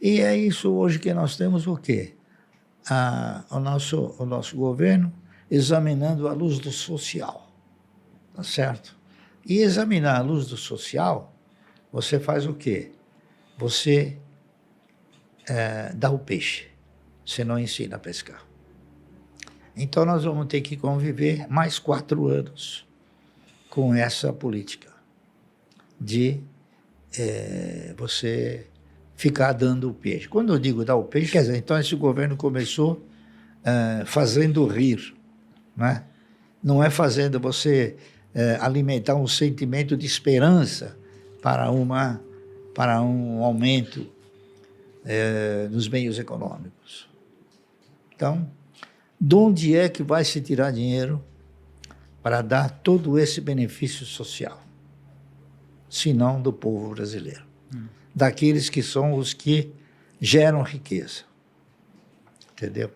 E é isso hoje que nós temos o quê? O nosso governo examinando a luz do social, tá certo? E examinar a luz do social, você faz o quê? Você dá o peixe, você não ensina a pescar. Então nós vamos ter que conviver mais 4 anos com essa política de você ficar dando o peixe. Quando eu digo dar o peixe, quer dizer, então esse governo começou fazendo rir, né? Não é fazendo você alimentar um sentimento de esperança para um aumento nos meios econômicos. Então, de onde é que vai se tirar dinheiro para dar todo esse benefício social? Se não do povo brasileiro. Daqueles que são os que geram riqueza. Entendeu?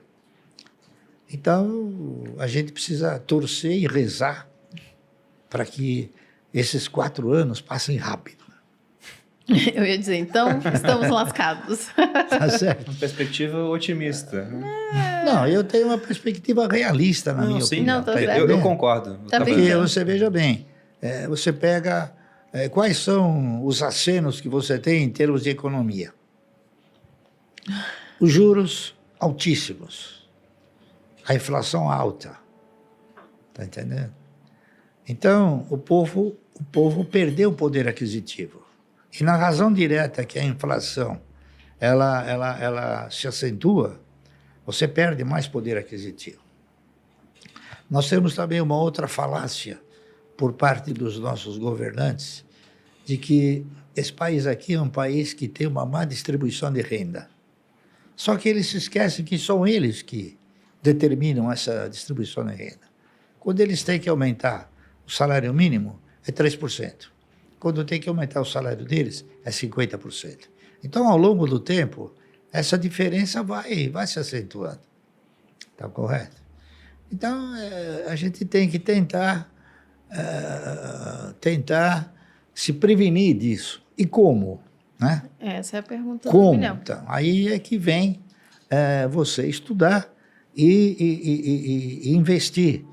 Então, a gente precisa torcer e rezar para que esses 4 anos passem rápido. Eu ia dizer, então, estamos lascados. Tá certo? Uma perspectiva otimista. Não, eu tenho uma perspectiva realista, na minha sim. opinião. Não, tá Tá certo. Eu entendendo? concordo. Tá bem. Porque você veja bem, você pega quais são os acenos que você tem em termos de economia. Os juros altíssimos, a inflação alta, tá entendendo? Então, o povo perdeu o poder aquisitivo. E na razão direta que a inflação ela se acentua, você perde mais poder aquisitivo. Nós temos também uma outra falácia por parte dos nossos governantes, de que esse país aqui é um país que tem uma má distribuição de renda. Só que eles se esquecem que são eles que determinam essa distribuição de renda. Quando eles têm que aumentar o salário mínimo, é 3%. Quando tem que aumentar o salário deles, é 50%. Então, ao longo do tempo, essa diferença vai se acentuando. Está correto? Então, a gente tem que tentar se prevenir disso. E como? Né? Essa é a pergunta do Como? milhão. Então, aí é que vem você estudar e investir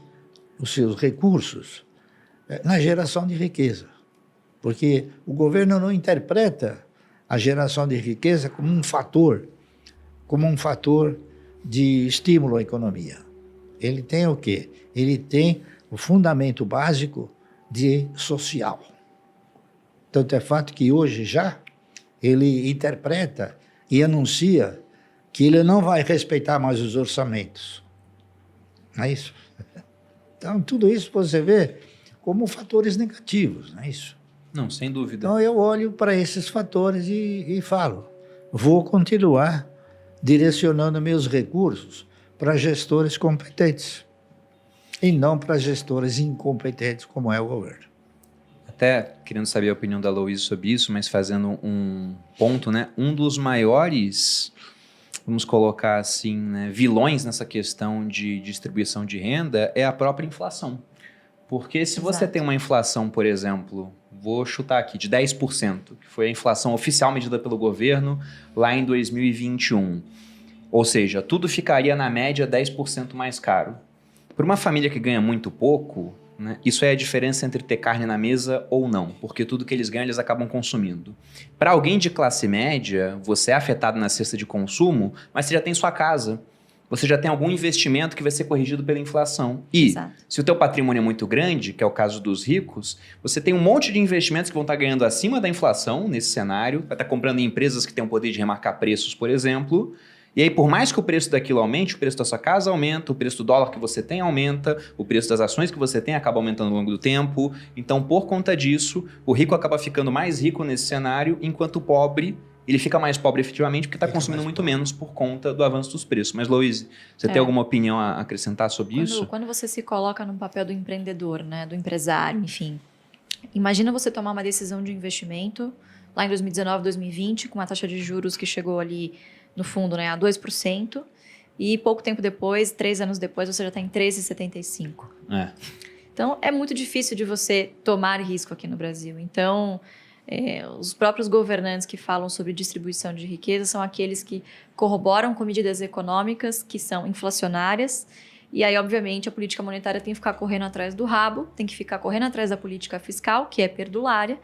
os seus recursos na geração de riqueza. Porque o governo não interpreta a geração de riqueza como um fator de estímulo à economia. Ele tem o quê? Ele tem o fundamento básico de social. Tanto é fato que hoje já ele interpreta e anuncia que ele não vai respeitar mais os orçamentos. Não é isso? Então, tudo isso você vê como fatores negativos, não é isso? Não, sem dúvida. Então, eu olho para esses fatores e falo, vou continuar direcionando meus recursos para gestores competentes e não para gestores incompetentes, como é o governo. Até querendo saber a opinião da Aloysio sobre isso, mas fazendo um ponto, né? Um dos maiores, vamos colocar assim, né, vilões nessa questão de distribuição de renda é a própria inflação. Porque se você Exato. tem uma inflação, por exemplo, vou chutar aqui, de 10%, que foi a inflação oficial medida pelo governo lá em 2021. Ou seja, tudo ficaria na média 10% mais caro. Para uma família que ganha muito pouco, né, isso é a diferença entre ter carne na mesa ou não, porque tudo que eles ganham eles acabam consumindo. Para alguém de classe média, você é afetado na cesta de consumo, mas você já tem sua casa. Você já tem algum investimento que vai ser corrigido pela inflação. E, Exato. se o teu patrimônio é muito grande, que é o caso dos ricos, você tem um monte de investimentos que vão estar ganhando acima da inflação nesse cenário, vai estar comprando em empresas que têm o poder de remarcar preços, por exemplo. E aí, por mais que o preço daquilo aumente, o preço da sua casa aumenta, o preço do dólar que você tem aumenta, o preço das ações que você tem acaba aumentando ao longo do tempo. Então, por conta disso, o rico acaba ficando mais rico nesse cenário, enquanto o pobre ele fica mais pobre efetivamente porque está consumindo muito menos por conta do avanço dos preços. Mas, Aloysio, você tem alguma opinião a acrescentar sobre isso? Quando você se coloca no papel do empreendedor, né, do empresário, enfim, imagina você tomar uma decisão de investimento lá em 2019, 2020, com uma taxa de juros que chegou ali no fundo, né, a 2%, e pouco tempo depois, 3 anos depois, você já está em 13,75%. É. Então, é muito difícil de você tomar risco aqui no Brasil. Então, Os próprios governantes que falam sobre distribuição de riqueza são aqueles que corroboram com medidas econômicas que são inflacionárias. E aí, obviamente, a política monetária tem que ficar correndo atrás do rabo, tem que ficar correndo atrás da política fiscal, que é perdulária.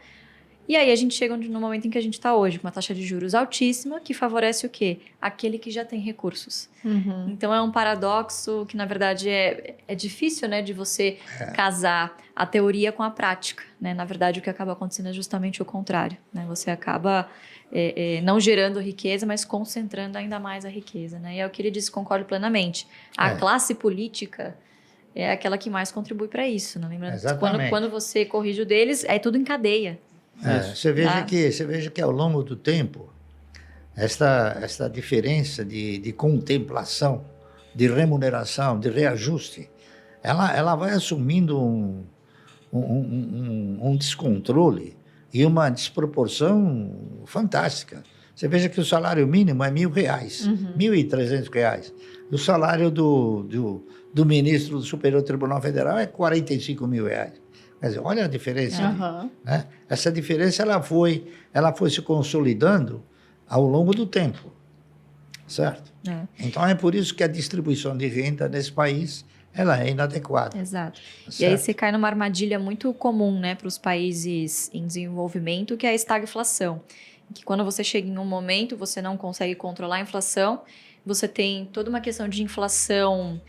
E aí a gente chega no momento em que a gente está hoje, com uma taxa de juros altíssima, que favorece o quê? Aquele que já tem recursos. Uhum. Então é um paradoxo que, na verdade, é difícil, né, de você casar a teoria com a prática. Né? Na verdade, o que acaba acontecendo é justamente o contrário. Né? Você acaba não gerando riqueza, mas concentrando ainda mais a riqueza. Né? E é o que ele disse, concordo plenamente. A classe política é aquela que mais contribui para isso. Né? Lembrando que quando você corrige o deles, é tudo em cadeia. Você veja que ao longo do tempo, esta diferença de contemplação, de remuneração, de reajuste, ela vai assumindo um descontrole e uma desproporção fantástica. Você veja que o salário mínimo é R$1.000, R$1.300. O salário do ministro do Superior Tribunal Federal é R$45 mil. Quer dizer, olha a diferença. Né? Essa diferença ela foi se consolidando ao longo do tempo, certo? Então é por isso que a distribuição de renda nesse país ela é inadequada. Exato. Certo? E aí você cai numa armadilha muito comum, né, para os países em desenvolvimento, que é a estagflação. Que quando você chega em um momento, você não consegue controlar a inflação, você tem toda uma questão de inflação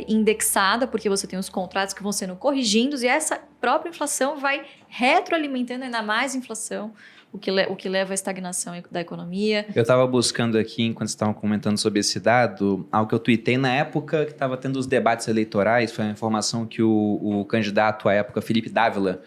indexada, porque você tem os contratos que vão sendo corrigidos e essa própria inflação vai retroalimentando ainda mais inflação, o que leva à estagnação da economia. Eu estava buscando aqui, enquanto vocês estavam comentando sobre esse dado, algo que eu tuitei na época que estava tendo os debates eleitorais, foi a informação que o candidato à época, Felipe Dávila,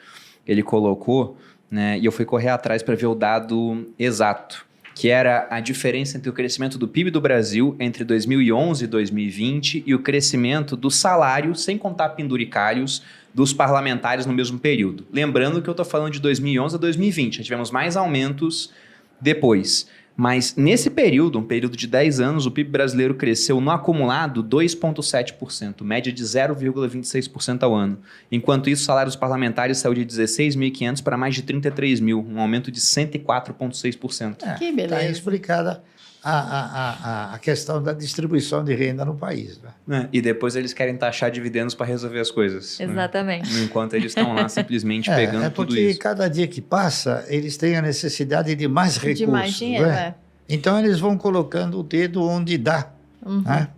ele colocou, né, e eu fui correr atrás para ver o dado exato, que era a diferença entre o crescimento do PIB do Brasil entre 2011 e 2020 e o crescimento do salário, sem contar penduricalhos, dos parlamentares no mesmo período. Lembrando que eu estou falando de 2011 a 2020, já tivemos mais aumentos depois. Mas nesse período, um período de 10 anos, o PIB brasileiro cresceu no acumulado 2,7%, média de 0,26% ao ano. Enquanto isso, o salário dos parlamentares saiu de 16.500 para mais de 33 mil, um aumento de 104,6%. Que beleza. Está explicada a questão da distribuição de renda no país. Né? E depois eles querem taxar dividendos para resolver as coisas. Exatamente. Né? Enquanto eles estão lá simplesmente pegando tudo isso. É porque cada dia que passa, eles têm a necessidade de mais recursos. De mais dinheiro, Então eles vão colocando o dedo onde dá. Né?